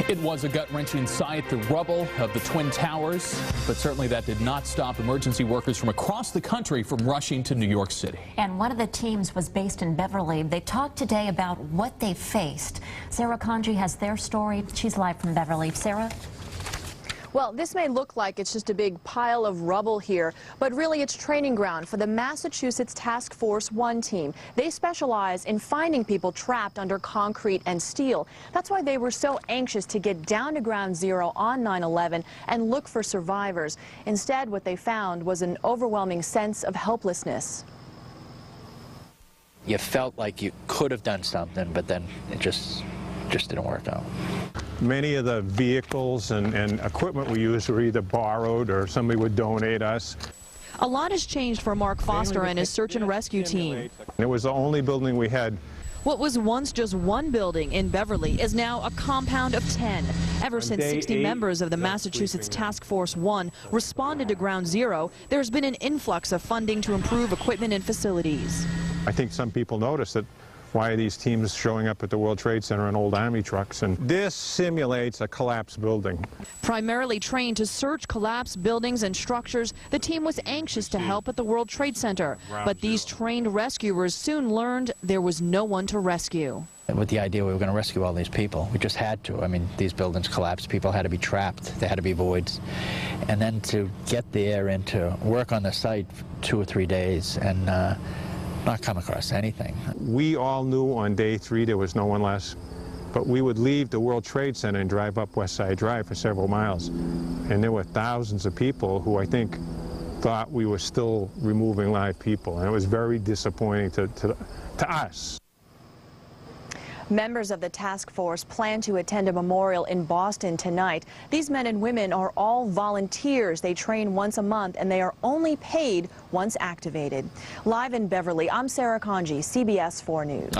It was a gut-wrenching sight, the rubble of the Twin Towers, but certainly that did not stop emergency workers from across the country from rushing to New York City. And one of the teams was based in Beverly. They talked today about what they faced. Sarah Conji has their story. She's live from Beverly. Sarah? Well, this may look like it's just a big pile of rubble here, but really it's training ground for the Massachusetts Task Force 1 team. They specialize in finding people trapped under concrete and steel. That's why they were so anxious to get down to ground zero on 9/11 and look for survivors. Instead, what they found was an overwhelming sense of helplessness. You felt like you could have done something, but then it just didn't work out. Many of the vehicles and equipment we used were either borrowed or somebody would donate us. A lot has changed for Mark Foster and his search and rescue team. It was the only building we had. What was once just one building in Beverly is now a compound of 10. Ever since 60 members of the Massachusetts Task Force 1 responded to Ground Zero, there's been an influx of funding to improve equipment and facilities. I think some people noticed that why are these teams showing up at the World Trade Center in old Army trucks? And this simulates a collapsed building. Primarily trained to search collapsed buildings and structures, the team was anxious to help at the World Trade Center. But these trained rescuers soon learned there was no one to rescue. With the idea we were going to rescue all these people, we just had to. I mean, these buildings collapsed, people had to be trapped, there had to be voids. And then to get there and to work on the site for 2 or 3 days and not come across anything. We all knew on day 3 there was no one less, but we would leave the World Trade Center and drive up West Side Drive for several miles. And there were thousands of people who I think thought we were still removing live people, and it was very disappointing to us. Members of the task force plan to attend a memorial in Boston tonight. These men and women are all volunteers. They train once a month, and they are only paid once activated. Live in Beverly, I'm Sarah Conji, CBS 4 News.